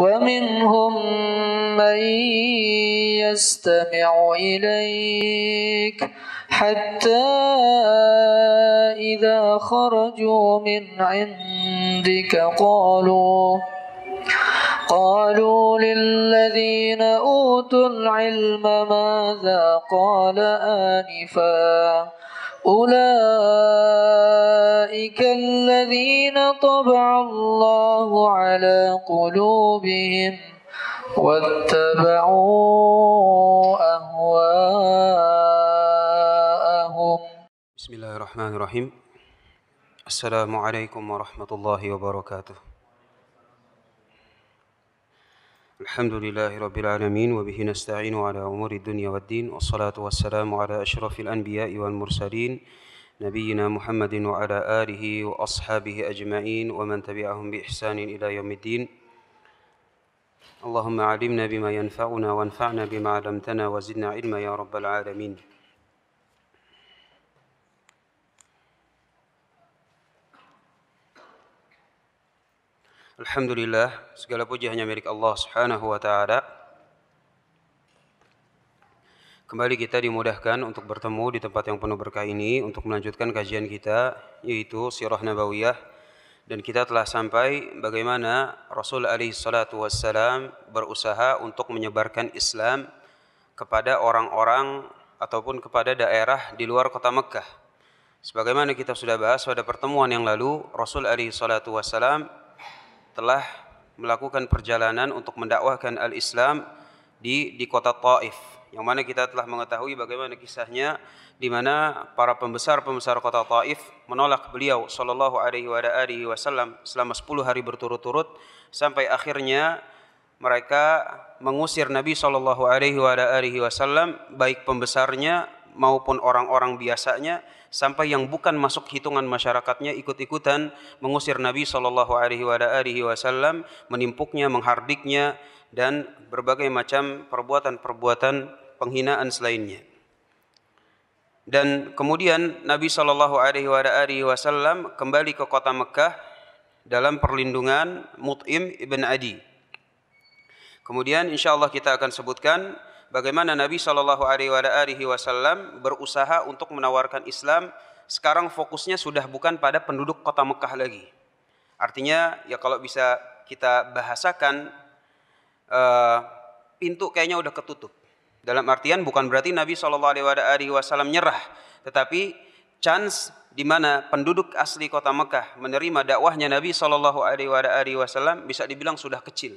ومنهم من يستمع إليك حتى إذا خرجوا من عندك قالوا للذين أوتوا العلم ماذا قال آنفا أولئك الذين طبع الله على قلوبهم واتبعوا أهواءهم. بسم الله الرحمن الرحيم. السلام عليكم ورحمة الله وبركاته. الحمد لله رب العالمين وبه نستعين على أمور الدنيا والدين والصلاة والسلام على أشرف الأنبياء والمرسلين نبينا محمد وعلى آله وأصحابه أجمعين ومن تبعهم بإحسان إلى يوم الدين. اللهم علمنا بما ينفعنا وانفعنا بما علمتنا وزدنا علما يا رب العالمين. Alhamdulillah, segala puji hanya milik Allah Subhanahu wa ta'ala. Kembali kita dimudahkan untuk bertemu di tempat yang penuh berkah ini untuk melanjutkan kajian kita, yaitu Sirah Nabawiyah. Dan kita telah sampai bagaimana Rasul alaihi salatu wassalam berusaha untuk menyebarkan Islam kepada orang-orang ataupun kepada daerah di luar kota Mekah. Sebagaimana kita sudah bahas pada pertemuan yang lalu, Rasul alaihi salatu wassalam telah melakukan perjalanan untuk mendakwahkan al-Islam di kota Taif, yang mana kita telah mengetahui bagaimana kisahnya, di mana para pembesar-pembesar kota Taif menolak beliau sallallahu alaihi wasallam selama 10 hari berturut-turut, sampai akhirnya mereka mengusir Nabi sallallahu alaihi wasallam, baik pembesarnya maupun orang-orang biasanya, sampai yang bukan masuk hitungan masyarakatnya ikut-ikutan mengusir Nabi sallallahu alaihi wasallam, menimpuknya, menghardiknya, dan berbagai macam perbuatan-perbuatan penghinaan selainnya. Dan kemudian Nabi sallallahu alaihi wasallam kembali ke kota Mekah dalam perlindungan Mut'im ibn Adi. Kemudian insyaallah kita akan sebutkan bagaimana Nabi sallallahu alaihi wasallam berusaha untuk menawarkan Islam. Sekarang fokusnya sudah bukan pada penduduk kota Mekah lagi. Artinya ya kalau bisa kita bahasakan, pintu kayaknya udah ketutup. Dalam artian bukan berarti Nabi sallallahu alaihi wasallam nyerah, tetapi chance di mana penduduk asli kota Mekah menerima dakwahnya Nabi sallallahu alaihi wasallam bisa dibilang sudah kecil.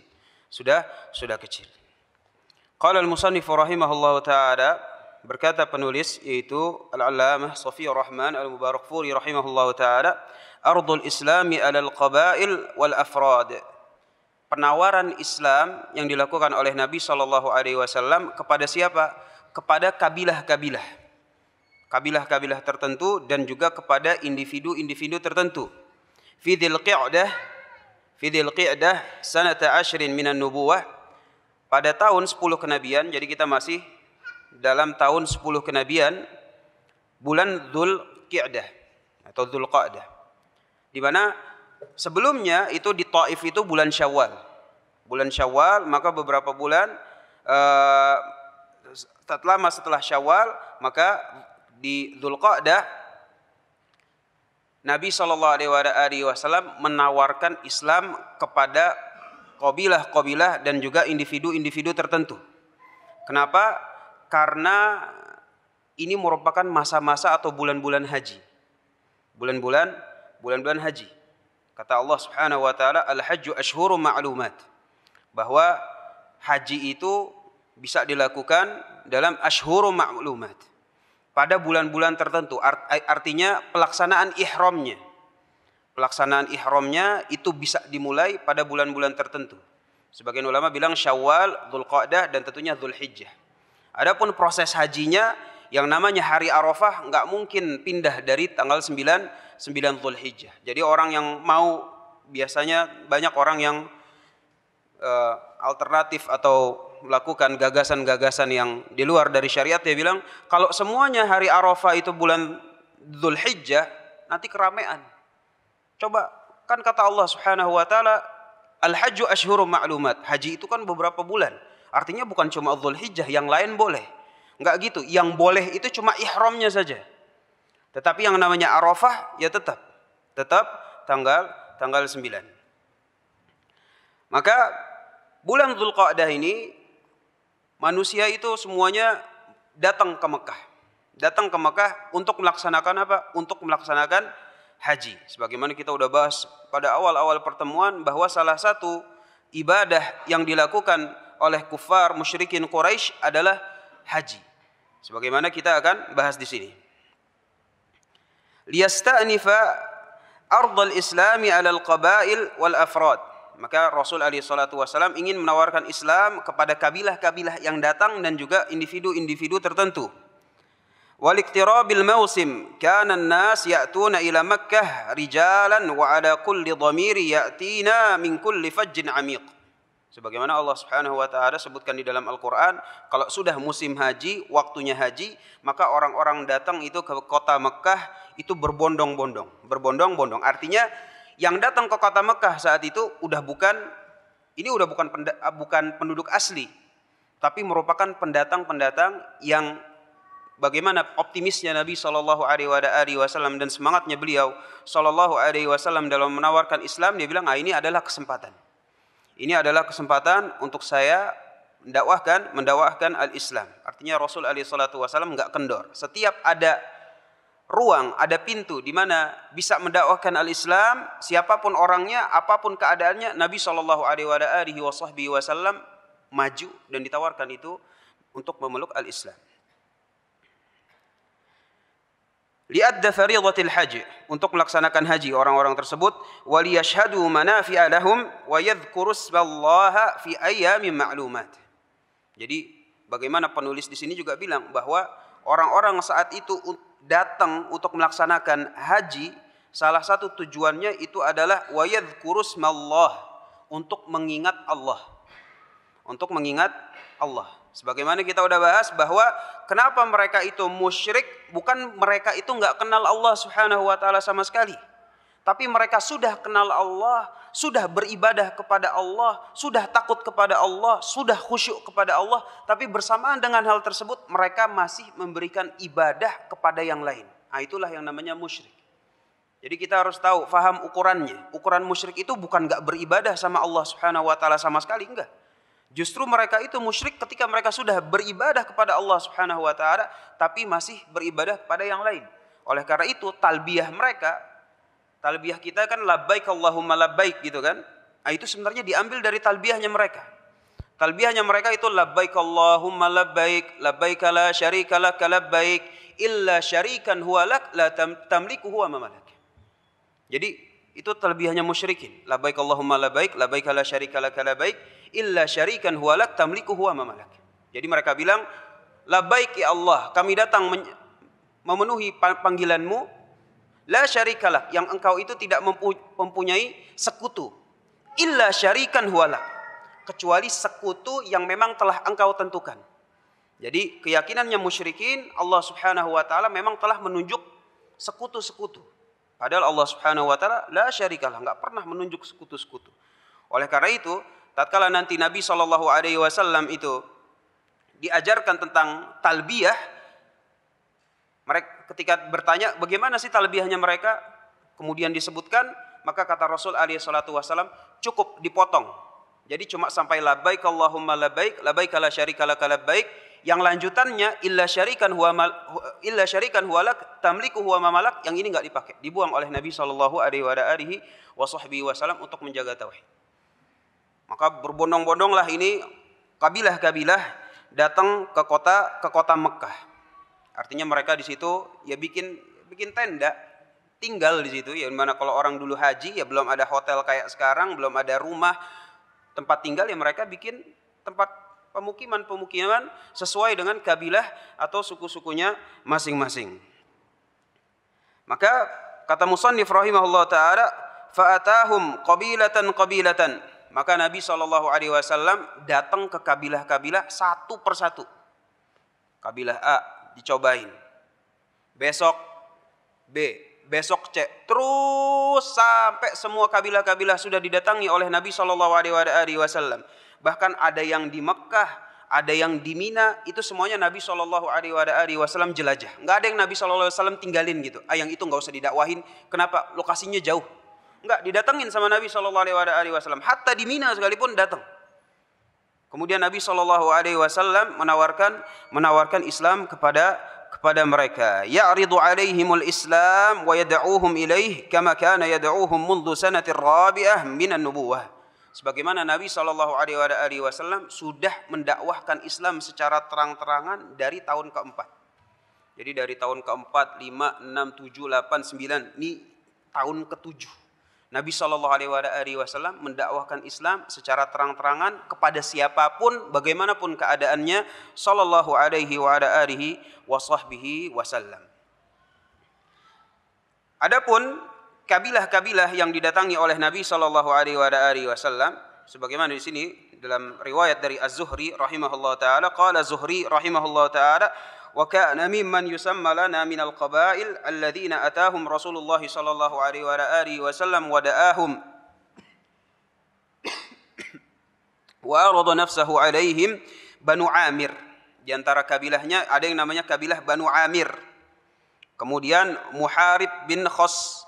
Sudah kecil. Qala al-musannif rahimahullahu ta'ala, berkata penulis yaitu Al-Allamah Shafiyur Rahman Al-Mubarakfuri rahimahullahu ta'ala, ardul islami alal qabail wal afrad. Penawaran Islam yang dilakukan oleh Nabi sallallahu alaihi wasallam kepada siapa? Kepada kabilah-kabilah. Kabilah-kabilah tertentu dan juga kepada individu-individu tertentu. Fi dzil qi'dah sanata 10 minan nubuwah. Pada tahun 10 kenabian, jadi kita masih dalam tahun 10 kenabian, bulan Dzul Qi'dah atau Dzul Qa'dah. Di mana sebelumnya itu di Taif itu bulan Syawal. Bulan Syawal, maka beberapa bulan setelah Syawal, maka di Dzul Qa'dah Nabi sallallahu alaihi wasallam menawarkan Islam kepada kabilah-kabilah dan juga individu-individu tertentu. Kenapa? Karena ini merupakan masa-masa atau bulan-bulan haji. Bulan-bulan haji. Kata Allah Subhanahu wa taala, al-hajju ashhurum ma'lumat. Bahwa haji itu bisa dilakukan dalam ashhurum ma'lumat. Pada bulan-bulan tertentu, artinya pelaksanaan ihramnya. Pelaksanaan ihramnya itu bisa dimulai pada bulan-bulan tertentu. Sebagian ulama bilang Syawal, Dzulqa'dah, dan tentunya Dzulhijjah. Adapun proses hajinya yang namanya hari Arafah nggak mungkin pindah dari tanggal 9 Dzulhijjah. Jadi orang yang mau, biasanya banyak orang yang alternatif atau melakukan gagasan-gagasan yang di luar dari syariat, dia bilang kalau semuanya hari Arafah itu bulan Dzulhijjah, nanti keramaian. Coba, kan kata Allah Subhanahu wa taala, Al-hajju asyhurum ma'lumat. Haji itu kan beberapa bulan. Artinya bukan cuma Dzulhijjah, yang lain boleh. Enggak gitu. Yang boleh itu cuma ihramnya saja. Tetapi yang namanya Arafah ya tetap tanggal 9. Maka bulan Dzulqa'dah ini manusia itu semuanya datang ke Mekah. Datang ke Mekah untuk melaksanakan apa? Untuk melaksanakan haji. Sebagaimana kita sudah bahas pada awal-awal pertemuan bahwa salah satu ibadah yang dilakukan oleh kufar musyrikin Quraisy adalah haji. Sebagaimana kita akan bahas di sini. Liyasta'nifa ardal islami 'alal qabail wal afrad. Maka Rasul alaihi salatu wasallam ingin menawarkan Islam kepada kabilah-kabilah yang datang dan juga individu-individu tertentu. Wal iqtirabil mausim kana an-nas ya'tuna ila Makkah rijalan wa 'ala kulli dhamiri ya'tina min kulli fajjin 'amiq. Sebagaimana Allah Subhanahu wa taala sebutkan di dalam Al-Qur'an, kalau sudah musim haji, waktunya haji, maka orang-orang datang itu ke kota Mekah itu berbondong-bondong. Artinya yang datang ke kota Mekah saat itu bukan penduduk asli, tapi merupakan pendatang-pendatang yang bagaimana optimisnya Nabi sallallahu alaihi wasallam dan semangatnya beliau sallallahu alaihi wasallam dalam menawarkan Islam. Dia bilang, ini adalah kesempatan. Ini adalah kesempatan untuk saya mendakwahkan al-Islam. Artinya Rasul alaihi salatu wasallam enggak kendor. Setiap ada ruang, ada pintu di mana bisa mendakwahkan al-Islam, siapapun orangnya, apapun keadaannya, Nabi sallallahu alaihi wasallam maju dan ditawarkan itu untuk memeluk al-Islam. Li'adda fariidatil haji, untuk melaksanakan haji orang-orang tersebut, wa liyashhadu manafi'a lahum wa yadhkuru ismallaha fi ayyamin ma'lumat. Jadi bagaimana penulis di sini juga bilang bahwa orang-orang saat itu datang untuk melaksanakan haji, salah satu tujuannya itu adalah wa yadhkuru ismallah, untuk mengingat Allah. Untuk mengingat Allah. Sebagaimana kita sudah bahas bahwa kenapa mereka itu musyrik, bukan mereka itu enggak kenal Allah Subhanahu wa taala sama sekali. Tapi mereka sudah kenal Allah, sudah beribadah kepada Allah, sudah takut kepada Allah, sudah khusyuk kepada Allah, tapi bersamaan dengan hal tersebut mereka masih memberikan ibadah kepada yang lain. Nah, itulah yang namanya musyrik. Jadi kita harus tahu, faham ukurannya. Ukuran musyrik itu bukan enggak beribadah sama Allah Subhanahu wa taala sama sekali, enggak. Justru mereka itu musyrik ketika mereka sudah beribadah kepada Allah Subhanahu wa taala tapi masih beribadah kepada yang lain. Oleh karena itu talbiyah kita kan labbaik Allahumma labbaik gitu kan. Nah, itu sebenarnya diambil dari talbiyahnya mereka. Talbiyahnya mereka itu labbaik Allahumma labbaik, labbaik la syarika lak labbaik illa syarikan huwa lak la tamliku huwa ma malak. Jadi itu talbiyahnya musyrikin. Labbaik Allahumma labbaik, labbaik la syarika lak labbaik illa syarikan huwa lak tamliku huwa ma malak. Jadi mereka bilang, labbaik ya Allah, kami datang memenuhi panggilanmu, la syarika lak, yang engkau itu tidak mempunyai sekutu, illa syarikan huwa lak, kecuali sekutu yang memang telah engkau tentukan. Jadi keyakinannya musyrikin, Allah Subhanahu wa taala memang telah menunjuk sekutu-sekutu. Padahal Allah Subhanahu wa taala la syarikalah, enggak pernah menunjuk sekutu-sekutu. Oleh karena itu, tatkala nanti Nabi sallallahu alaihi wasallam itu diajarkan tentang talbiyah, mereka ketika bertanya bagaimana sih talbiyahnya mereka, kemudian disebutkan, maka kata Rasul alaihi salatu wasallam cukup dipotong. Jadi cuma sampai labbaik Allahumma labbaik, labbaik la syarika lak labbaik. Yang lanjutannya illa syarikan huwa lak tamliku huwa ma malak, yang ini enggak dipakai, dibuang oleh Nabi sallallahu alaihi wasallam untuk menjaga tauhid. Maka berbondong-bondonglah ini kabilah-kabilah datang ke kota Mekah. Artinya mereka di situ ya bikin tenda, tinggal di situ. Ya mana kalau orang dulu haji ya belum ada hotel kayak sekarang, belum ada rumah tempat tinggal, ya mereka bikin tempat pemukiman sesuai dengan kabilah atau suku-sukunya masing-masing. Maka kata musannif rahimahullah taala, fa'atahum qabilatan. Maka Nabi SAW datang ke kabilah-kabilah satu persatu. Kabilah A dicobain, besok B, besok cek, terus sampai semua kabilah-kabilah sudah didatangi oleh Nabi Shallallahu Alaihi Wasallam. Bahkan ada yang di Mekah, ada yang di Mina, itu semuanya Nabi Shallallahu Alaihi Wasallam jelajah. Nggak ada yang Nabi Shallallahu Alaihi Wasallam tinggalin gitu. Yang itu nggak usah didakwahin. Kenapa? Lokasinya jauh. Nggak didatengin sama Nabi Shallallahu Alaihi Wasallam. Hatta di Mina sekalipun datang. Kemudian Nabi Shallallahu Alaihi Wasallam menawarkan Islam kepada mereka. Ya'ridu alaihimul Islam wa yad'uuhum ilaih kama kana yad'uuhum mundu sanatir rabi'ah minan nubuwah. Sebagaimana Nabi Shallallahu Alaihi Wasallam sudah mendakwahkan Islam secara terang-terangan dari tahun keempat. Jadi dari tahun keempat, 5, 6, 7, 8, 9, ini tahun ketujuh. Nabi Shallallahu Alaihi Wasallam mendakwahkan Islam secara terang-terangan kepada siapapun, bagaimanapun keadaannya, Shallallahu Alaihi Wasallam. Adapun kabilah-kabilah yang didatangi oleh Nabi Shallallahu Alaihi Wasallam, sebagaimana di sini dalam riwayat dari Az-Zuhri rahimahullah taala, qala Zuhri rahimahullah taala, wa kana mimman yusamma lana minal qabail alladziina ataahum Rasulullah sallallahu alaihi wasallam wa da'ahum wa arada nafsahu alaihim Banu Amir. Di antara kabilahnya ada yang namanya kabilah Banu Amir. Kemudian Muharib bin Khosfah.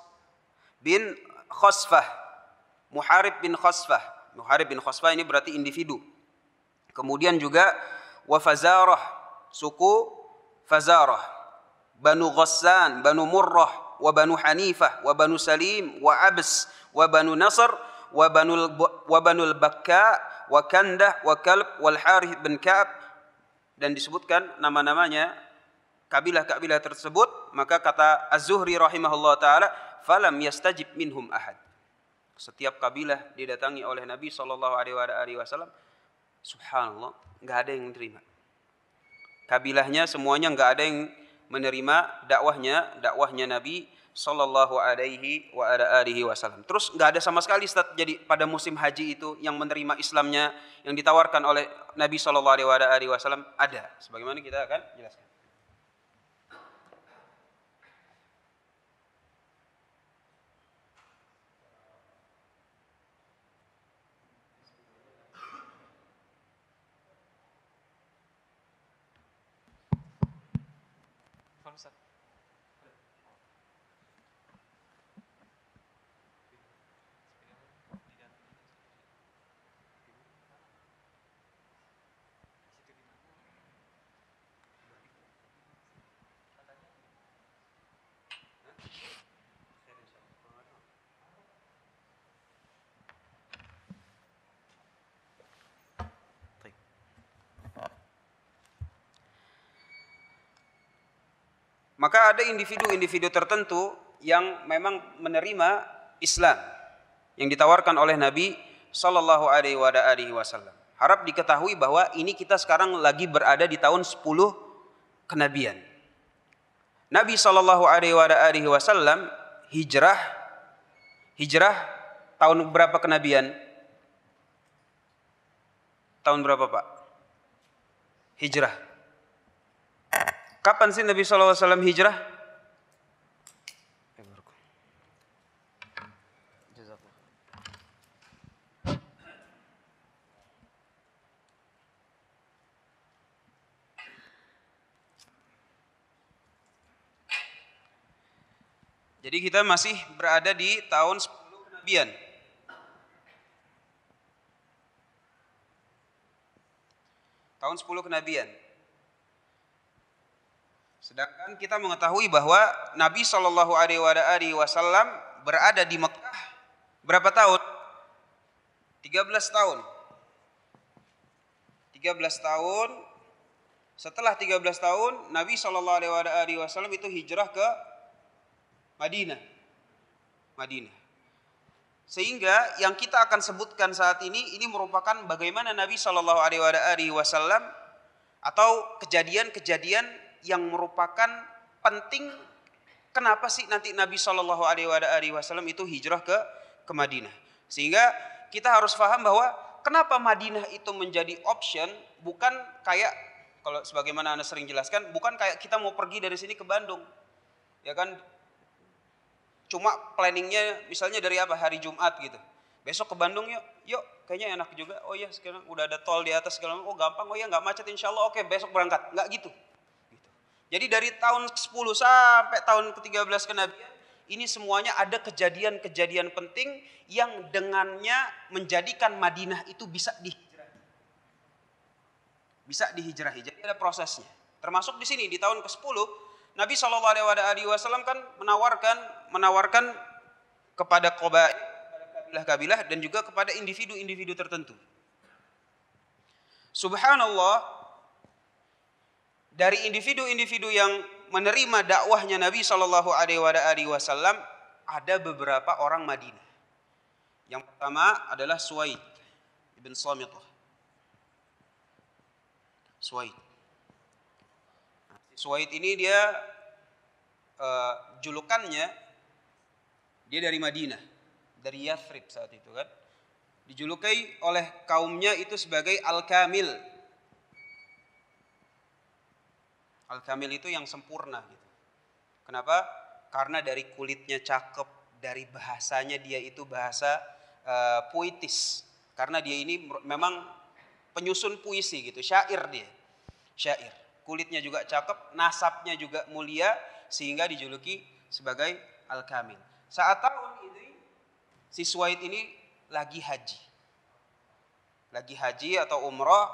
Muharib bin Khosfah ini berarti individu. Kemudian juga wa Fazarah, suku Fazarah, Banu Ghassan, Banu Murrah, wa Banu Hanifah, wa Banu Salim, wa Abs, wa Banu Nasr, wa Banul Bakka, wa Kandah, wa Kalb, wal Harith bin Ka'ab, dan disebutkan nama-namanya kabilah-kabilah tersebut. Maka kata Az-Zuhri rahimahullah taala, falam yastajib minhum ahad. Setiap kabilah didatangi oleh Nabi sallallahu alaihi wasallam, subhanallah, enggak ada yang menerima. Kabilahnya semuanya enggak ada yang menerima dakwahnya Nabi sallallahu alaihi wasallam. Terus enggak ada sama sekali jadi pada musim haji itu yang menerima Islamnya yang ditawarkan oleh Nabi sallallahu alaihi wasallam ada. Sebagaimana kita akan jelaskan. Maka ada individu-individu tertentu yang memang menerima Islam yang ditawarkan oleh Nabi sallallahu alaihi wasallam. Harap diketahui bahwa ini kita sekarang lagi berada di tahun 10 kenabian. Nabi sallallahu alaihi wasallam hijrah tahun berapa kenabian? Tahun berapa, Pak? Hijrah. Kapan sih Nabi sallallahu alaihi wasallam hijrah? Jadi kita masih berada di tahun 10 kenabian. Tahun 10 kenabian. Sedangkan kita mengetahui bahwa Nabi Shallallahu Alaihi Wasallam berada di Mekah berapa tahun? 13 tahun. 13 tahun. Setelah 13 tahun, Nabi Shallallahu Alaihi Wasallam itu hijrah ke Madinah. Sehingga yang kita akan sebutkan saat ini merupakan bagaimana Nabi Shallallahu Alaihi Wasallam atau kejadian-kejadian yang merupakan penting. Kenapa sih nanti Nabi Shallallahu Alaihi Wasallam itu hijrah ke Madinah? Sehingga kita harus paham bahwa kenapa Madinah itu menjadi option, bukan kayak kalau sebagaimana Anda sering jelaskan, bukan kayak kita mau pergi dari sini ke Bandung, ya kan? Cuma planningnya misalnya dari apa? Hari Jumat gitu. Besok ke Bandung yuk, kayaknya enak juga. Oh iya sekarang udah ada tol di atas segala macam. Oh gampang, oh iya nggak macet insya Allah. Oke besok berangkat. Nggak gitu. Jadi dari tahun 10 sampai tahun ke-13 kenabian, ini semuanya ada kejadian-kejadian penting yang dengannya menjadikan Madinah itu bisa dihijrahi. Bisa dihijrahi. Jadi ada prosesnya. Termasuk di sini di tahun ke-10, Nabi SAW kan menawarkan kepada kabilah-kabilah dan juga kepada individu-individu tertentu. Subhanallah, dari individu-individu yang menerima dakwahnya Nabi SAW ada beberapa orang Madinah. Yang pertama adalah Suwaid ibn Samitah. Suwaid ini dia julukannya dia dari Madinah, dari Yathrib saat itu kan. Dijulukai oleh kaumnya itu sebagai Al-Kamil. Al-Kamil itu yang sempurna gitu. Kenapa? Karena dari kulitnya cakep, dari bahasanya dia itu bahasa puitis. Karena dia ini memang penyusun puisi gitu, syair dia. Syair. Kulitnya juga cakep, nasabnya juga mulia sehingga dijuluki sebagai Al-Kamil. Saat tahun ini si Suwaid ini lagi haji. Lagi haji atau umrah.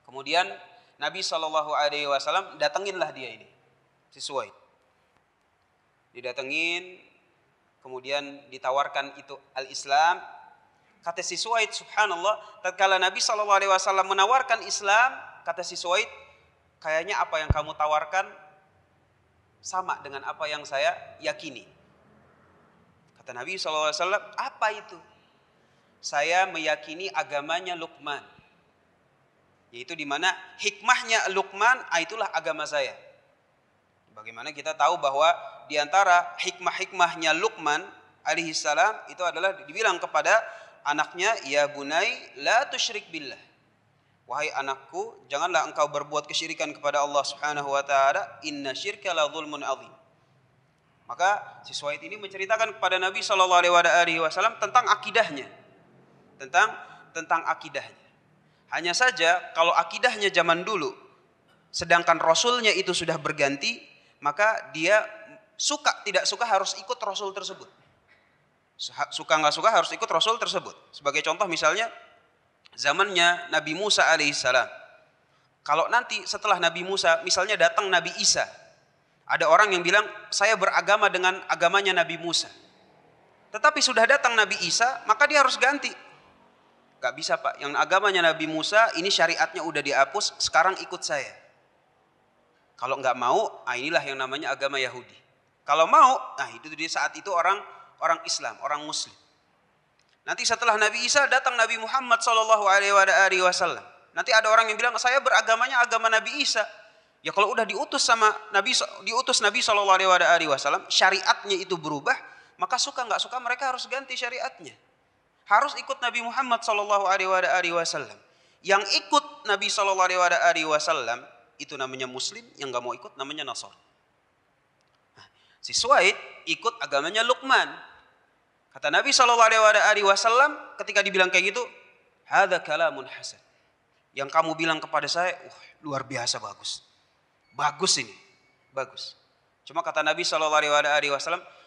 Kemudian Nabi SAW datanginlah dia ini, si Suwaid. Didatengin, kemudian ditawarkan itu al-Islam. Kata si Suwaid, subhanallah, tatkala Nabi SAW menawarkan Islam, kata si Suwaid, kayaknya apa yang kamu tawarkan sama dengan apa yang saya yakini. Kata Nabi SAW, apa itu? Saya meyakini agamanya Luqman. Yaitu di mana hikmahnya Luqman, itulah agama saya. Bagaimana kita tahu bahwa di antara hikmah-hikmahnya Luqman alaihissalam itu adalah dibilang kepada anaknya, ya bunai la tusyrik billah. Wahai anakku, janganlah engkau berbuat kesyirikan kepada Allah Subhanahu wa taala, inna syirka la dzulmun adzim. Maka si Suwaid ini menceritakan kepada Nabi SAW tentang akidahnya. Tentang akidahnya. Hanya saja kalau akidahnya zaman dulu, sedangkan Rasulnya itu sudah berganti, maka dia tidak suka harus ikut Rasul tersebut. Suka nggak suka harus ikut Rasul tersebut. Sebagai contoh misalnya, zamannya Nabi Musa alaihissalam. Kalau nanti setelah Nabi Musa, misalnya datang Nabi Isa, ada orang yang bilang, saya beragama dengan agamanya Nabi Musa. Tetapi sudah datang Nabi Isa, maka dia harus ganti. Gak bisa Pak, yang agamanya Nabi Musa ini syariatnya udah dihapus, sekarang ikut saya. Kalau nggak mau, inilah yang namanya agama Yahudi. Kalau mau, itu di saat itu orang Islam, orang Muslim. Nanti setelah Nabi Isa datang Nabi Muhammad SAW. Nanti ada orang yang bilang saya beragamanya agama Nabi Isa. Ya kalau udah diutus Nabi SAW, syariatnya itu berubah, maka suka nggak suka mereka harus ganti syariatnya. Harus ikut Nabi Muhammad SAW. Yang ikut Nabi SAW itu namanya Muslim, yang nggak mau ikut namanya Nasr. Si Suwaid ikut agamanya Luqman. Kata Nabi SAW ketika dibilang kayak gitu, hadza kalamun hasan. Yang kamu bilang kepada saya, luar biasa bagus. Bagus ini, bagus. Cuma kata Nabi SAW,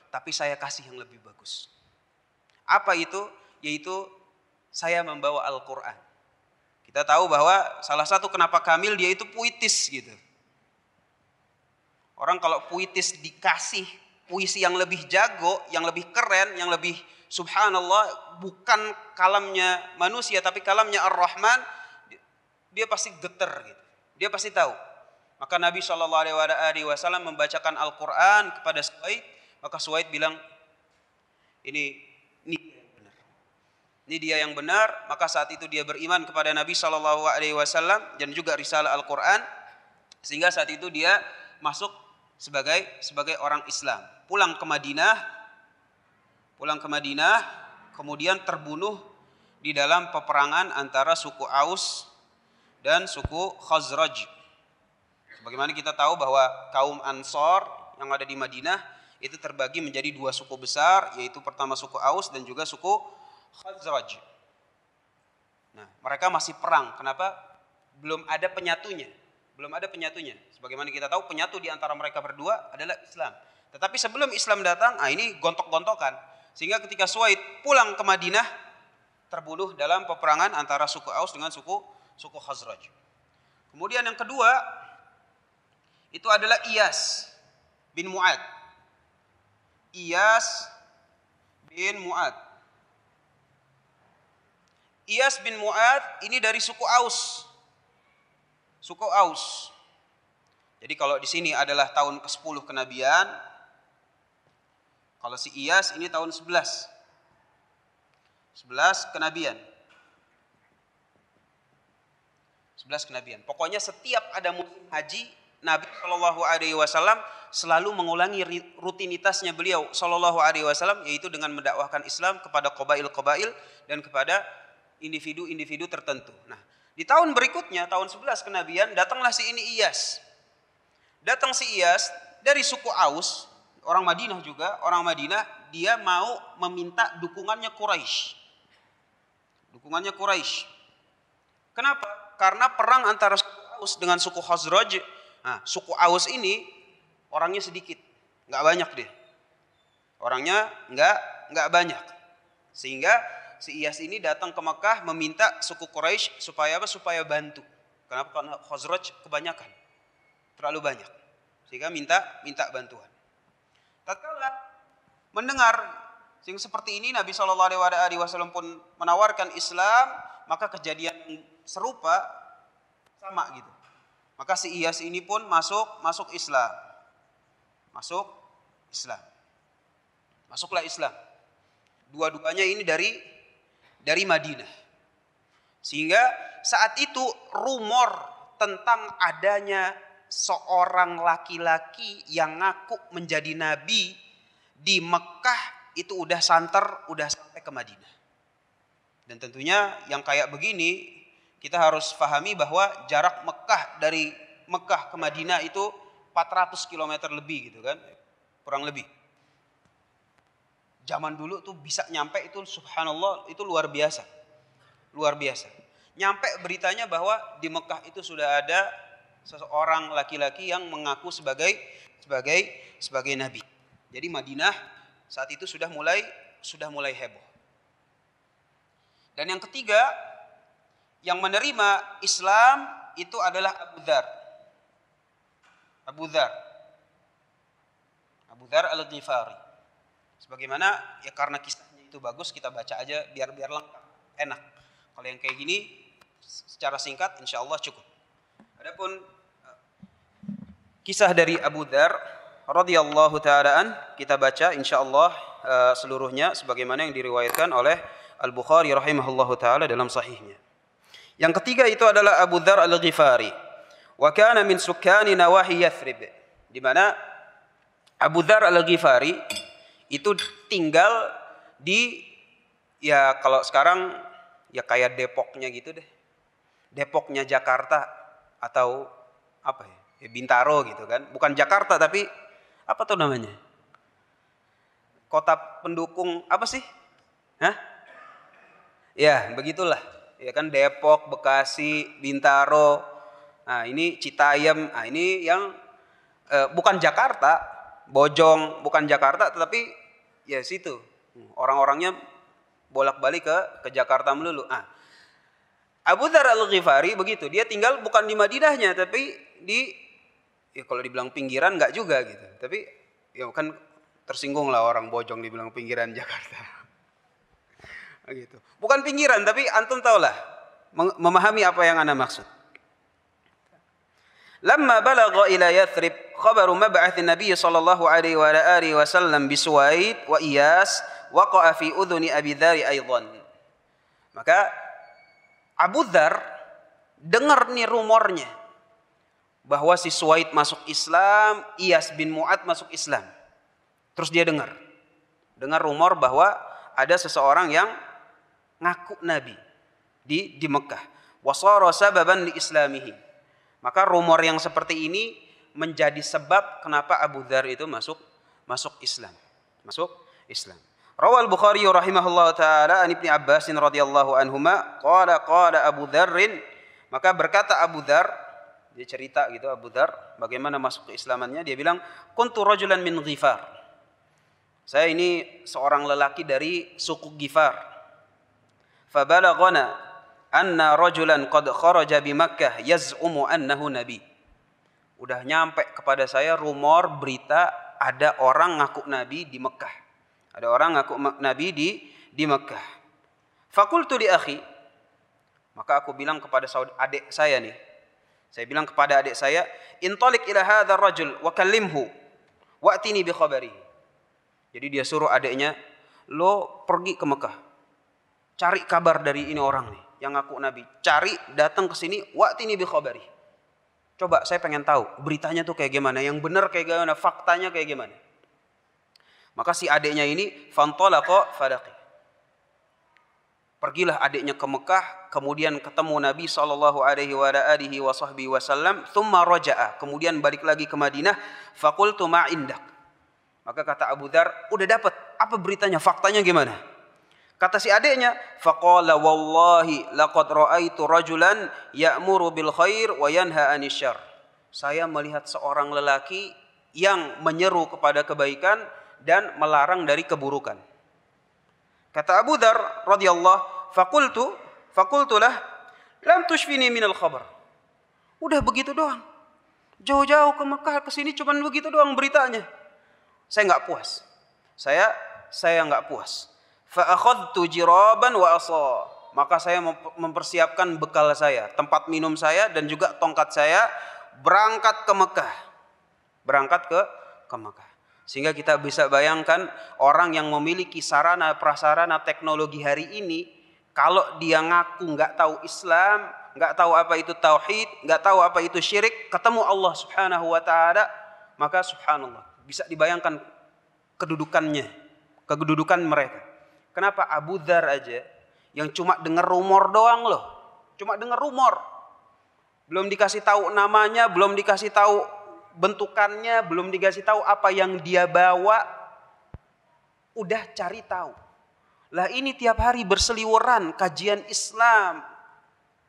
tapi saya kasih yang lebih bagus. Apa itu? Yaitu saya membawa Al-Quran. Kita tahu bahwa salah satu kenapa Kamil dia itu puitis gitu. Orang kalau puitis dikasih puisi yang lebih jago, yang lebih keren, yang lebih subhanallah, bukan kalamnya manusia tapi kalamnya Ar-Rahman, dia pasti getar gitu. Dia pasti tahu. Maka Nabi SAW membacakan Al-Quran kepada Suwaid, maka Suwaid bilang, ini dia yang benar. Maka saat itu dia beriman kepada Nabi SAW dan juga risalah Al-Quran, sehingga saat itu dia masuk sebagai orang Islam. Pulang ke Madinah, kemudian terbunuh di dalam peperangan antara suku Aus dan suku Khazraj. Sebagaimana kita tahu bahwa kaum Ansor yang ada di Madinah itu terbagi menjadi dua suku besar, yaitu pertama suku Aus dan juga suku Khazraj. Nah, mereka masih perang. Kenapa? Belum ada penyatunya. Belum ada penyatunya. Sebagaimana kita tahu, penyatu di antara mereka berdua adalah Islam. Tetapi sebelum Islam datang, ini gontok-gontokan. Sehingga ketika Suwaid pulang ke Madinah, terbunuh dalam peperangan antara suku Aus dengan suku Khazraj. Kemudian yang kedua, itu adalah Iyas bin Mu'ad. Iyas bin Mu'ad. Iyas bin Mu'ad ini dari suku Aus. Suku Aus. Jadi kalau di sini adalah tahun ke-10 kenabian, kalau si Iyas ini tahun 11. 11 kenabian. 11 kenabian. Pokoknya setiap ada musim haji, Nabi Shallallahu Alaihi Wasallam selalu mengulangi rutinitasnya beliau Shallallahu Alaihi Wasallam, yaitu dengan mendakwahkan Islam kepada qabail-qabail dan kepada individu-individu tertentu. Nah, di tahun berikutnya, tahun 11 kenabian, datanglah si ini Iyas. Datang si Iyas dari suku Aus, orang Madinah juga, orang Madinah, dia mau meminta dukungannya Quraisy. Dukungannya Quraisy. Kenapa? Karena perang antara suku Aus dengan suku Khazraj. Nah, suku Aus ini orangnya sedikit, nggak banyak deh. Orangnya nggak banyak. Sehingga si Iyas ini datang ke Mekah meminta suku Quraisy supaya apa? Supaya bantu. Kenapa? Karena Khazraj kebanyakan, terlalu banyak. Sehingga minta bantuan. Tatkala mendengar yang seperti ini, Nabi Shallallahu Alaihi Wasallam pun menawarkan Islam, maka kejadian serupa sama gitu. Maka si Iyas ini pun masuk Islam. Masuklah Islam. Dua-duanya ini dari Madinah. Sehingga saat itu rumor tentang adanya seorang laki-laki yang ngaku menjadi nabi di Mekah itu udah sampai ke Madinah. Dan tentunya yang kayak begini kita harus pahami bahwa jarak Mekah dari Mekah ke Madinah itu 400 km lebih gitu kan. Kurang lebih. Zaman dulu tuh bisa nyampe itu subhanallah, itu luar biasa. Luar biasa. Nyampe beritanya bahwa di Mekah itu sudah ada seseorang laki-laki yang mengaku sebagai nabi. Jadi Madinah saat itu sudah mulai heboh. Dan yang ketiga yang menerima Islam itu adalah Abu Dzar Al-Ghifari. Sebagaimana ya karena kisahnya itu bagus, kita baca aja biar lengkap, enak. Kalau yang kayak gini secara singkat insya Allah cukup. Adapun kisah dari Abu Dzar radhiyallahu ta'alaan kita baca insyaallah seluruhnya sebagaimana yang diriwayatkan oleh Al-Bukhari rahimahullahu taala dalam sahihnya. Yang ketiga itu adalah Abu Dzar Al-Ghifari. Wa kana min sukkani nawahi Yathrib. Di mana Abu Dzar Al-Ghifari itu tinggal di ya kalau sekarang ya kayak Depoknya gitu deh. Depoknya Jakarta atau apa ya? Bintaro gitu kan, bukan Jakarta tapi apa tuh namanya? Kota pendukung apa sih? Hah? Ya begitulah, ya kan Depok, Bekasi, Bintaro. Nah ini Citayam, nah ini yang bukan Jakarta, Bojong, bukan Jakarta, tetapi ya situ orang-orangnya bolak-balik ke Jakarta melulu. Nah, Abu Dzar Al-Ghifari begitu, dia tinggal bukan di Madinahnya tapi di ya kalau dibilang pinggiran enggak juga gitu. Tapi ya kan tersinggung lah orang Bojong dibilang pinggiran Jakarta. Gitu. Bukan pinggiran tapi antum tahulah memahami apa yang ana maksud. Lamma balagha ila Yathrib khabaru mab'ats Nabi sallallahu alaihi wa alihi wasallam bi Suwaid wa Iyas waqa'a fi udhuni Abi Dzar aidan. Maka Abu Dzar dengar nih rumornya bahwa si Suwaid masuk Islam, Iyas bin Mu'ad masuk Islam. Terus dia dengar rumor bahwa ada seseorang yang ngaku nabi di Mekah. Wasara sababan li islamihi. Maka rumor yang seperti ini menjadi sebab kenapa Abu Dzar itu masuk Islam. Masuk Islam. Rawal Bukhari rahimahullah taala an Ibnu Abbas radhiyallahu anhuma qala Abu Dzar, maka berkata Abu Dzar, dia cerita gitu Abu Dzar bagaimana masuk keislamannya, dia bilang kuntu rajulan min Ghifar. Saya ini seorang lelaki dari suku Ghifar. Fabalaghana anna rajulan qad kharaja bi Makkah yaz'umu annahu nabi. Udah nyampe kepada saya rumor berita ada orang ngaku nabi di Mekah. Ada orang ngaku nabi di Mekah. Fakultu li akhi, maka aku bilang kepada adik saya nih. Saya bilang kepada adik saya, intalik ila hadzal rajul wa kallimhu wa'tini bi khabari. Jadi dia suruh adiknya, lo pergi ke Mekah. Cari kabar dari ini orang nih yang ngaku nabi. Cari, datang ke sini, wa'tini bi khabari. Coba saya pengen tahu beritanya tuh kayak gimana, yang benar kayak gimana, faktanya kayak gimana. Maka si adiknya ini fantalaqa fadaqi. Pergilah adiknya ke Mekah, kemudian ketemu Nabi sallallahu alaihi wasallam, thumma raja'a, kemudian balik lagi ke Madinah, faqultu ma indak. Maka kata Abu Dzar, udah dapat apa beritanya, faktanya gimana? Kata si adiknya, faqala wallahi laqad ra'aitu rajulan ya'muru bil khair wa yanha 'anil syarr. Saya melihat seorang lelaki yang menyeru kepada kebaikan dan melarang dari keburukan. Kata Abu Dzar radhiyallahu, faqultu lah lam tushfini minal khabar. Udah begitu doang. Jauh-jauh ke Mekah ke sini cuman begitu doang beritanya. Saya enggak puas. Saya enggak puas. Fa akhadtu jiraban wa asa. Maka saya mempersiapkan bekal saya, tempat minum saya dan juga tongkat saya, berangkat ke Mekah. Berangkat ke Mekah. Sehingga kita bisa bayangkan orang yang memiliki sarana prasarana teknologi hari ini, kalau dia ngaku nggak tahu Islam, nggak tahu apa itu tauhid, nggak tahu apa itu syirik, ketemu Allah Subhanahu wa taala, maka subhanallah, bisa dibayangkan kedudukan mereka. Kenapa Abu Dzar aja yang cuma dengar rumor doang loh, cuma dengar rumor, belum dikasih tahu namanya, belum dikasih tahu bentukannya, belum dikasih tahu apa yang dia bawa, udah cari tahu. Lah ini tiap hari berseliweran kajian Islam,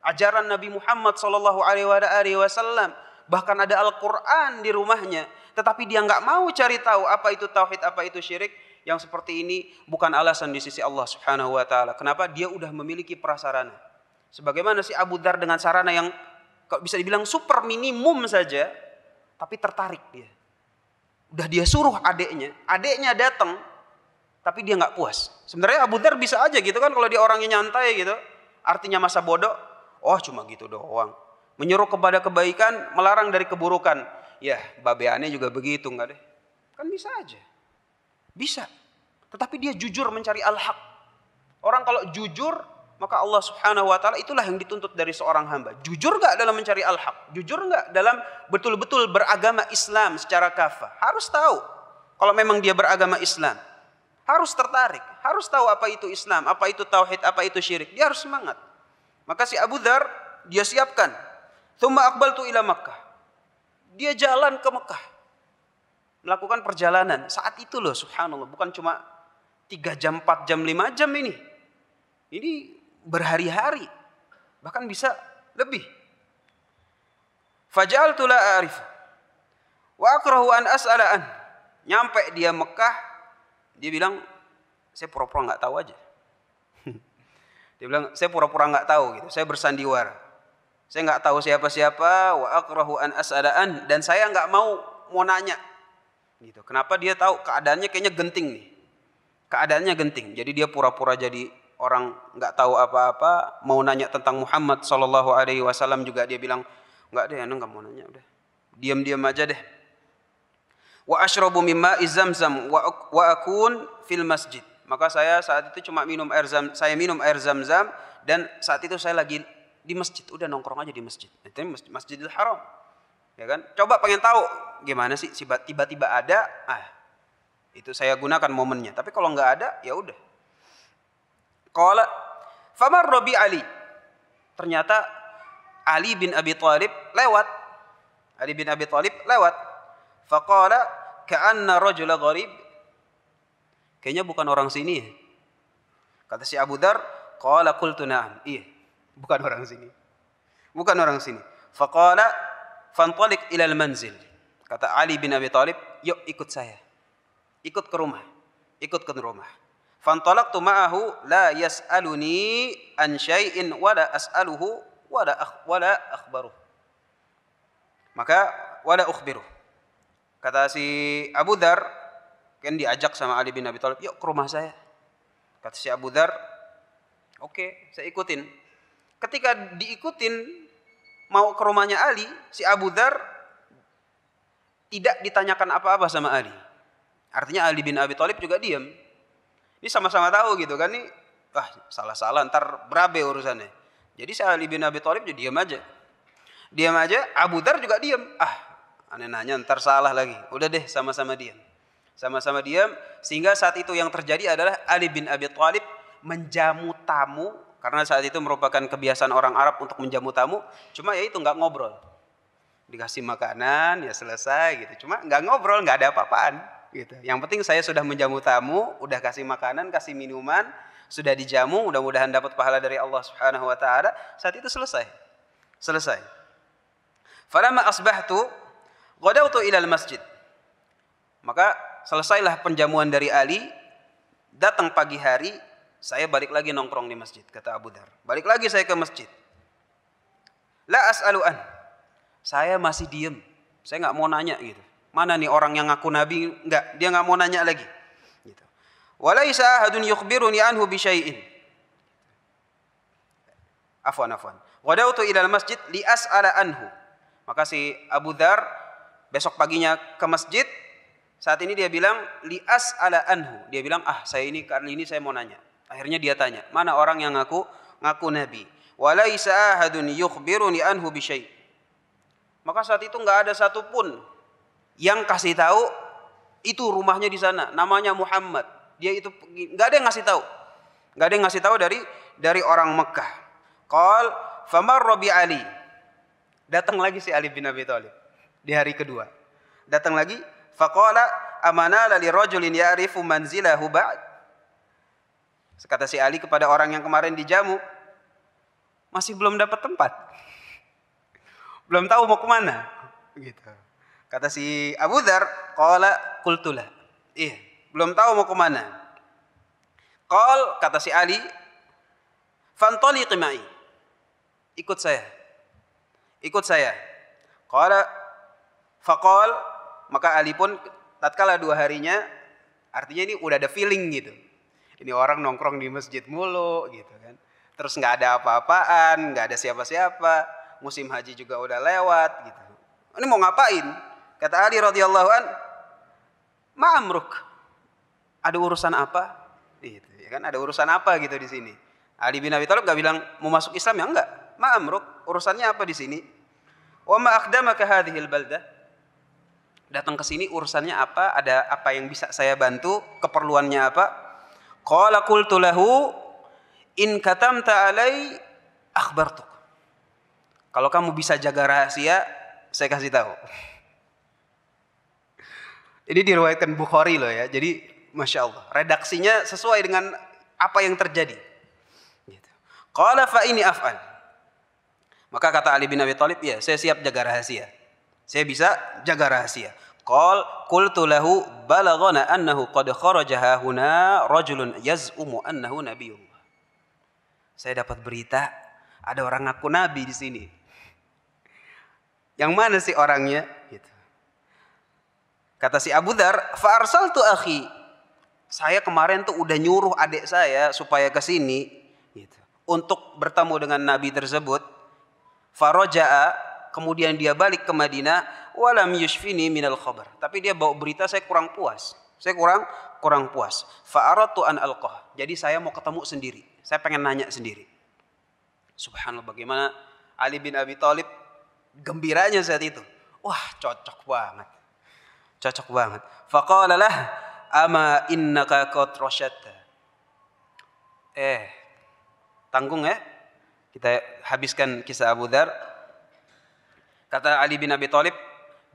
ajaran Nabi Muhammad sallallahu alaihi wasallam, bahkan ada Al-Qur'an di rumahnya, tetapi dia nggak mau cari tahu apa itu tauhid, apa itu syirik. Yang seperti ini bukan alasan di sisi Allah Subhanahu wa taala. Kenapa? Dia udah memiliki prasarana. Sebagaimana si Abu Dzar dengan sarana yang bisa dibilang super minimum saja, tapi tertarik dia. Udah dia suruh adeknya datang, tapi dia nggak puas. Sebenarnya Abu Dzar bisa aja gitu kan, kalau dia orangnya nyantai gitu, artinya masa bodoh, oh cuma gitu doang. Menyuruh kepada kebaikan, melarang dari keburukan. Ya, babeannya juga begitu nggak deh? Kan bisa aja. Bisa. Tetapi dia jujur mencari al-haq. Orang kalau jujur, maka Allah Subhanahu wa taala itulah yang dituntut dari seorang hamba. Jujur enggak dalam mencari al-haq? Jujur enggak dalam betul-betul beragama Islam secara kafah? Harus tahu. Kalau memang dia beragama Islam, harus tertarik, harus tahu apa itu Islam, apa itu tauhid, apa itu syirik. Dia harus semangat. Maka si Abu Dzar dia siapkan. Tsumma aqbaltu ila Makkah. Dia jalan ke Mekah. Melakukan perjalanan. Saat itu loh subhanallah, bukan cuma 3 jam, 4 jam, 5 jam ini. Ini berhari-hari. Bahkan bisa lebih. Faja'altu la a'rif. Wa akrahu an as'ala an. Nyampe dia Mekah, dia bilang, saya pura-pura enggak tahu aja. Dia bilang, saya pura-pura enggak tahu gitu. Saya bersandiwara. Saya enggak tahu siapa-siapa, wa akrahu an as'ala an, dan saya enggak mau nanya. Gitu. Kenapa dia tahu keadaannya kayaknya genting nih. Keadaannya genting. Jadi dia pura-pura jadi orang nggak tahu apa-apa, mau nanya tentang Muhammad sallallahu alaihi wasallam juga dia bilang, "Enggak deh, ana enggak mau nanya, udah. Diam-diam aja deh." Wa asyrabu mimma Zamzam wa akun fil masjid. Maka saya saat itu cuma minum air Zamzam dan saat itu saya lagi di masjid, udah nongkrong aja di masjid. Itu Masjidil Haram. Ya kan? Coba pengen tahu gimana sih tiba-tiba ada, itu saya gunakan momennya. Tapi kalau nggak ada, ya udah. Qala famarra bi Ali. Ternyata Ali bin Abi Thalib lewat. Ali bin Abi Thalib lewat. Faqala ka'anna rajula gharib. Kayaknya bukan orang sini ya. Kata si Abu Dzar, qala qultu na'am. Iya, bukan orang sini. Bukan orang sini. Faqala fantaliq ila al-manzil. Kata Ali bin Abi Thalib, "Yuk ikut saya. Ikut ke rumah. Ikut ke rumah." Fantalaqtu ma'ahu la yas'aluni an syai'in wala as'aluhu wala akhbaruh. Maka wala ukhbiruh. Kata si Abu Dzar, kan diajak sama Ali bin Abi Thalib, "Yuk ke rumah saya." Kata si Abu Dzar, "Oke, saya ikutin." Ketika diikutin mau ke rumahnya Ali, si Abu Dzar tidak ditanyakan apa-apa sama Ali. Artinya Ali bin Abi Thalib juga diam. Ini sama-sama tahu gitu kan, nih salah-salah ntar berabe urusannya. Jadi si Ali bin Abi Thalib jadi diam aja. Diam aja, Abu Dzar juga diam. Aneh nanya ntar salah lagi. Udah deh sama-sama diam. Sama-sama diam sehingga saat itu yang terjadi adalah Ali bin Abi Thalib menjamu tamu, karena saat itu merupakan kebiasaan orang Arab untuk menjamu tamu, cuma ya itu nggak ngobrol. Dikasih makanan ya selesai gitu. Cuma nggak ngobrol, nggak ada apa-apaan gitu. Yang penting saya sudah menjamu tamu, udah kasih makanan, kasih minuman, sudah dijamu, mudah-mudahan dapat pahala dari Allah Subhanahu wa taala. Saat itu selesai. Selesai. Falamma asbahtu ghadawtu ila al-masjid. Maka selesailah penjamuan dari Ali, datang pagi hari, saya balik lagi nongkrong di masjid, kata Abu Dzar. Balik lagi saya ke masjid. La as'alu an. Saya masih diem. Saya nggak mau nanya gitu. Mana nih orang yang ngaku nabi? Enggak, dia nggak mau nanya lagi. Gitu. Walaisa ahadun yukhbiruni anhu bi syai'in. Afwan. Ghadawtu ila al-masjid li as'ala anhu. Maka si Abu Dzar besok paginya ke masjid. Saat ini dia bilang li as'ala anhu. Dia bilang, saya ini kali ini saya mau nanya. Akhirnya dia tanya, mana orang yang ngaku nabi? Walaisa ahadun yukhbiruni anhu bi syai'. Maka saat itu enggak ada satupun yang kasih tahu itu rumahnya di sana, namanya Muhammad. Dia itu enggak ada yang ngasih tahu. Enggak ada yang ngasih tahu dari orang Mekah. Qal famarra bi Ali. Datang lagi si Ali bin Abi Thalib di hari kedua. Datang lagi, faqala amana li rajulin ya'rifu manzilahu ba'd. Kata si Ali kepada orang yang kemarin dijamu, masih belum dapat tempat. Belum tahu mau kemana. Gitu. Kata si Abu Dzar, qala qultulah. Iya, belum tahu mau kemana. Qal, kata si Ali, fantaliqi ma'i. Ikut saya. Ikut saya. Qala faqal, maka Ali pun tatkala 2 harinya, artinya ini udah ada feeling gitu. Ini orang nongkrong di masjid mulu gitu kan. Terus nggak ada apa-apaan, nggak ada siapa-siapa. Musim haji juga udah lewat gitu. Ini mau ngapain? Kata Ali radhiyallahu an, ma'amruk. Ada urusan apa? Gitu, ya kan? Ada urusan apa gitu di sini? Ali bin Abi Thalib nggak bilang mau masuk Islam ya enggak. Ma'amruk. Urusannya apa di sini? Wa ma akhdamaka hadhil baldah. Datang ke sini urusannya apa? Ada apa yang bisa saya bantu? Keperluannya apa? Qala qultu lahu in katamta alai akhbartuk. Kalau kamu bisa jaga rahasia, saya kasih tahu. Ini diriwayatkan Bukhari loh ya. Jadi Masya Allah, redaksinya sesuai dengan apa yang terjadi. Qala fa ini af'al. Maka kata Ali bin Abi Thalib, ya saya siap jaga rahasia. Saya bisa jaga rahasia. Qultu lahu balaghana annahu qad kharaja huna rajulun yaz'umu annahu nabiyullah. Saya dapat berita ada orang ngaku nabi di sini. Yang mana sih orangnya? Gitu. Kata si Abu Dzar, fa arsaltu akhi. Saya kemarin tuh udah nyuruh adik saya supaya ke sini gitu, untuk bertemu dengan nabi tersebut. Faraja'a, kemudian dia balik ke Madinah, walam yushfini minal khabar. Tapi dia bawa berita saya kurang puas. Saya kurang puas. Fa aradtu an alqah. Jadi saya mau ketemu sendiri. Saya pengen nanya sendiri. Subhanallah, bagaimana Ali bin Abi Thalib gembiranya saat itu. Wah, cocok banget. Cocok banget. Faqala lah, ama innaka qad rashatta. Tanggung ya. Kita habiskan kisah Abu Dzar. Kata Ali bin Abi Thalib,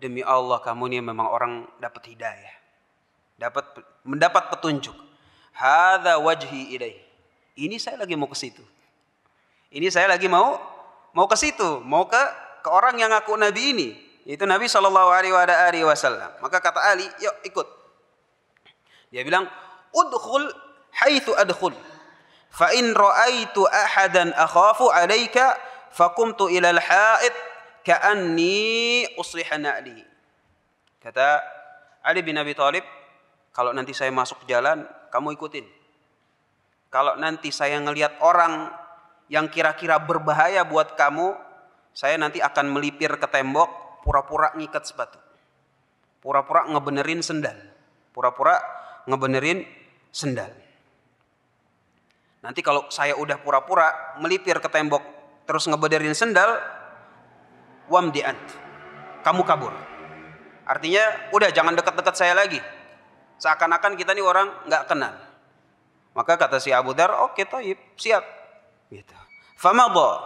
demi Allah kamu ini memang orang dapat hidayah, mendapat petunjuk. Hadza wajhi ilaih. Ini saya lagi mau ke situ. Ini saya lagi mau ke situ, mau ke orang yang ngaku nabi ini, yaitu Nabi sallallahu alaihi wasallam. Maka kata Ali, "Yuk ikut." Dia bilang, "Udkhul haitsu adkhul. Fa in ra'aitu ahadan akhafu 'alaika faqumtu ila al-ha'id ka'anni usliha na'li." Kata Ali bin Abi Thalib, "Kalau nanti saya masuk jalan, kamu ikutin. Kalau nanti saya ngelihat orang yang kira-kira berbahaya buat kamu, saya nanti akan melipir ke tembok, pura-pura ngikat sepatu. Pura-pura ngebenerin sendal. Nanti kalau saya udah pura-pura melipir ke tembok terus ngebenerin sendal, wamdi'ant, kamu kabur. Artinya udah jangan dekat-dekat saya lagi. Seakan-akan kita nih orang nggak kenal." Maka kata si Abu Dzar, "Oke, thayyib, siap." Gitu. Famadha.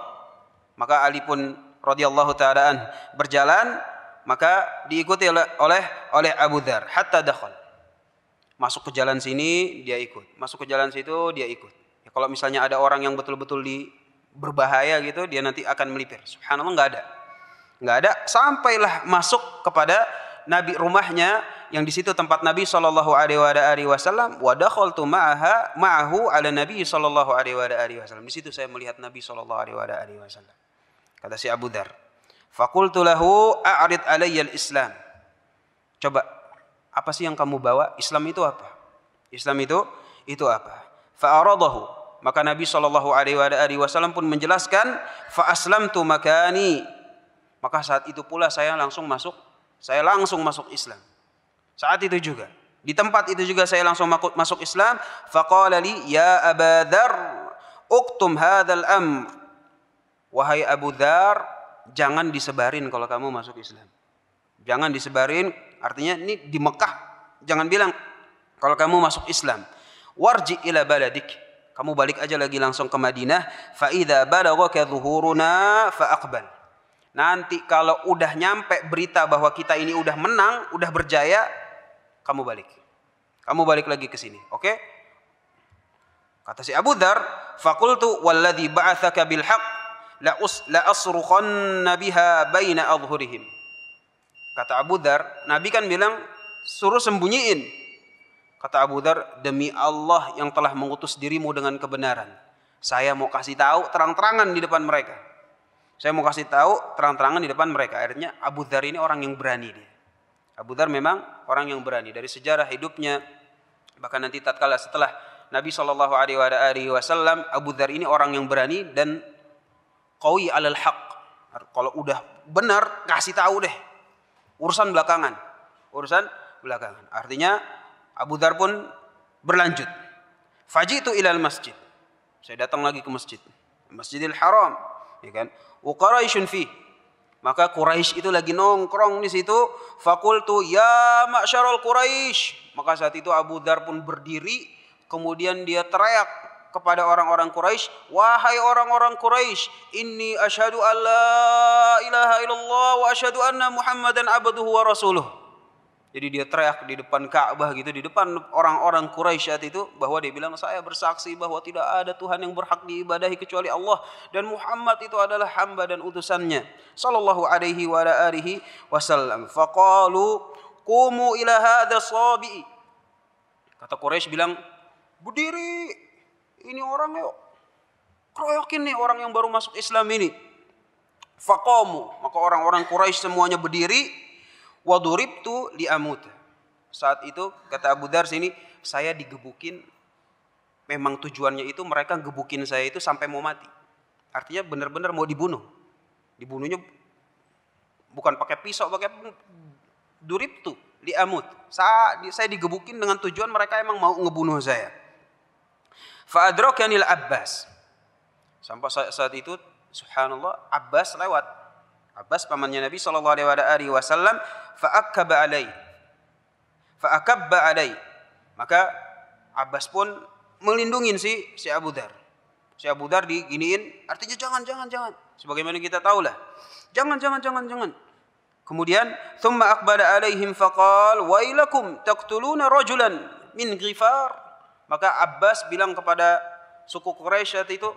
Maka Ali pun radhiyallahu ta'ala an berjalan, maka diikuti oleh Abu Dzar hatta dakhal. Masuk ke jalan sini dia ikut, masuk ke jalan situ dia ikut. Ya, kalau misalnya ada orang yang betul-betul berbahaya gitu, dia nanti akan melipir. Subhanallah, nggak ada sampailah masuk kepada Nabi rumahnya yang di situ tempat Nabi sallallahu alaihi wasallam. Wa dakhaltu ma'ahu ala Nabi sallallahu alaihi wasallam. Di situ saya melihat Nabi sallallahu alaihi wasallam. Kata si Abu Dzar, "Faqultu lahu a'rid alayya al-Islam." Coba, apa sih yang kamu bawa? Islam itu apa? Islam itu apa? Fa'aradahu. Maka Nabi sallallahu alaihi wasallam pun menjelaskan, fa aslamtu makani. Maka saat itu pula saya langsung masuk Islam. Saat itu juga, di tempat itu juga saya langsung masuk Islam. Faqala li, "Ya Aba Dzar, uktum hadzal amr." Wahai Abu Dzar, jangan disebarin kalau kamu masuk Islam. Jangan disebarin, artinya ini di Mekah, jangan bilang kalau kamu masuk Islam. Warji ila baladik. Kamu balik aja lagi langsung ke Madinah. Fa idza balaghaka dhuhuruna fa aqbal. Nanti kalau udah nyampe berita bahwa kita ini udah menang, udah berjaya, kamu balik. Kamu balik lagi ke sini, oke? Kata si Abu Dzar, "Faqultu walladzi ba'atsaka bil haqq la asrukhanna biha baina adhhurihim." Kata Abu Dzar, Nabi kan bilang suruh sembunyiin. Kata Abu Dzar, "Demi Allah yang telah mengutus dirimu dengan kebenaran, saya mau kasih tahu terang-terangan di depan mereka. Saya mau kasih tahu terang-terangan di depan mereka." Akhirnya Abu Dzar ini orang yang berani dia. Abu Dzar memang orang yang berani. Dari sejarah hidupnya, bahkan nanti tatkala setelah Nabi sallallahu alaihi wasallam, Abu Dzar ini orang yang berani dan qawi alal haq. Kalau udah benar kasih tahu deh. Urusan belakangan. Artinya Abu Dzar pun berlanjut. Fajitu ilal masjid. Saya datang lagi ke masjid. Masjidil Haram, ya kan? Wa Quraisyun fi. Maka Quraisy itu lagi nongkrong di situ. Faqultu ya ma'syarul Quraisy. Maka saat itu Abu Dzar pun berdiri, kemudian dia teriak kepada orang-orang Quraisy, "Wahai orang-orang Quraisy, inni asyhadu an la ilaha illallah wa asyhadu anna Muhammadan abduhu wa rasuluh." Jadi dia teriak di depan Ka'bah gitu, di depan orang-orang Quraisy saat itu, bahwa dia bilang, "Saya bersaksi bahwa tidak ada Tuhan yang berhak diibadahi kecuali Allah, dan Muhammad itu adalah hamba dan utusannya sallallahu alaihi wa alihi wasallam." Faqalu qumu ila hadha sabi. Kata Quraisy bilang, "Berdiri, ini orang yuk, keroyokin nih orang yang baru masuk Islam ini." Faqamu. Maka orang-orang Quraisy semuanya berdiri. Waduribtu li'amut. Saat itu kata Abu Dzar sini, saya digebukin. Memang tujuannya itu mereka gebukin saya itu sampai mau mati. Artinya benar-benar mau dibunuh. Dibunuhnya bukan pakai pisau, pakai duribtu li'amut. Saya digebukin dengan tujuan mereka emang mau ngebunuh saya. Fa'adrakanil Abbas. Sampai saat itu subhanallah Abbas lewat. Abbas pamannya Nabi sallallahu alaihi wasallam, fa'akabba alai. Maka Abbas pun melindungi si Abu Dzar. Si Abu Dzar diginiin, artinya jangan. Sebagaimana kita tahulah. Jangan. Kemudian thumma aqbala alaihim faqal wailakum taqtuluna rajulan min Ghifar. Maka Abbas bilang kepada suku Quraisy itu,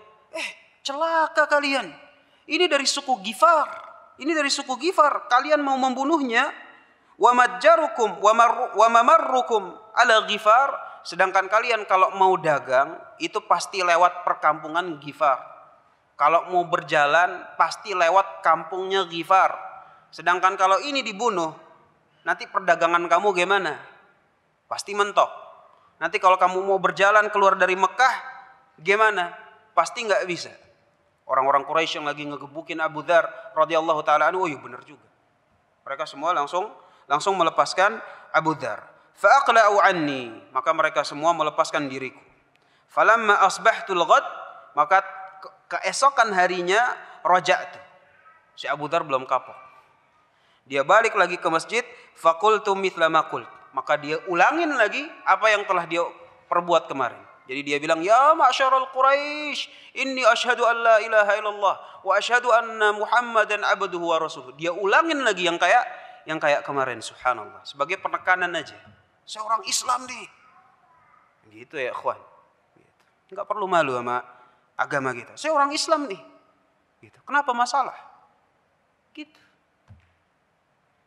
celaka kalian. Ini dari suku Ghifar. Ini dari suku Ghifar. Kalian mau membunuhnya. Wa majjarukum wa mamarrukum ala Ghifar. Sedangkan kalian kalau mau dagang itu pasti lewat perkampungan Ghifar. Kalau mau berjalan pasti lewat kampungnya Ghifar. Sedangkan kalau ini dibunuh, nanti perdagangan kamu gimana? Pasti mentok. Nanti kalau kamu mau berjalan keluar dari Mekah, gimana? Pasti nggak bisa. Orang-orang Quraisy yang lagi ngegebukin Abu Dzar radhiyallahu taala anhu, oh iya benar juga. Mereka semua langsung melepaskan Abu Dzar. Fa aqla'u anni, maka mereka semua melepaskan diriku. Falamma asbahtul ghad, maka keesokan harinya raja'tu. Si Abu Dzar belum kapok. Dia balik lagi ke masjid, faqultu mithla ma qult. Maka dia ulangin lagi apa yang telah dia perbuat kemarin. Jadi dia bilang, ya ma'syaral Quraisy, inni asyhadu an la ilaha illallah wa asyhadu anna Muhammadan abduhu wa rasuluh. Dia ulangin lagi yang kayak kemarin, subhanallah. Sebagai penekanan aja. Seorang Islam nih. Gitu ya, ikhwan. Gitu. Enggak perlu malu sama agama kita. Seorang Islam nih. Gitu. Kenapa masalah? Gitu.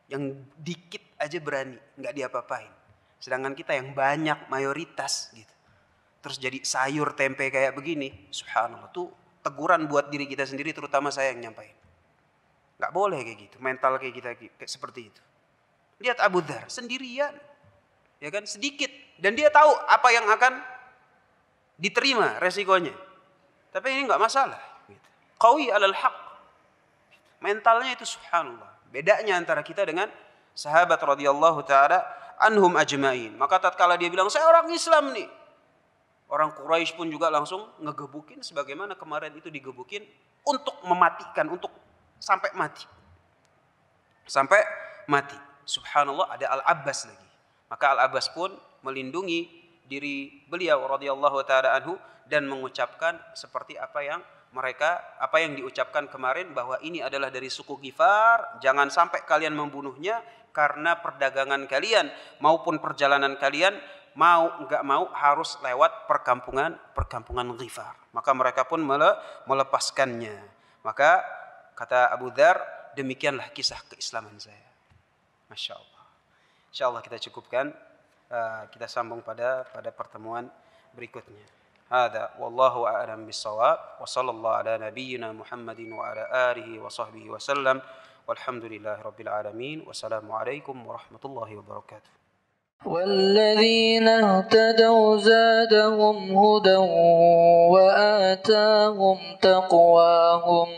Yang dikit aja berani, nggak diapa-apain. Sedangkan kita yang banyak, mayoritas gitu. Terus jadi sayur tempe kayak begini, subhanallah, tuh teguran buat diri kita sendiri, terutama saya yang nyampain. Nggak boleh kayak gitu, mental kayak kita kayak seperti itu. Lihat Abu Dzar sendirian, ya kan, sedikit, dan dia tahu apa yang akan diterima resikonya. Tapi ini nggak masalah. Gitu. Qawi alal haq, mentalnya itu subhanallah. Bedanya antara kita dengan sahabat radhiyallahu taala anhum ajmain. Maka tatkala dia bilang saya orang Islam nih, orang Quraisy pun juga langsung ngegebukin sebagaimana kemarin itu digebukin untuk mematikan, untuk sampai mati. Sampai mati. Subhanallah, ada Al-Abbas lagi. Maka Al-Abbas pun melindungi diri beliau radhiyallahu taala anhu dan mengucapkan seperti apa yang diucapkan kemarin, bahwa ini adalah dari suku Ghifar, jangan sampai kalian membunuhnya karena perdagangan kalian maupun perjalanan kalian mau enggak mau harus lewat perkampungan Ghifar. Maka mereka pun melepaskannya. Maka kata Abu Dzar, demikianlah kisah keislaman saya. Masya Allah. Insya Allah kita cukupkan, kita sambung pada pertemuan berikutnya. هذا والله أعلم بالصواب وصلى الله على نبينا محمد وعلى آله وصحبه وسلم والحمد لله رب العالمين والسلام عليكم ورحمة الله وبركاته. والذين اهتدوا زادهم هدى وآتاهم تقواهم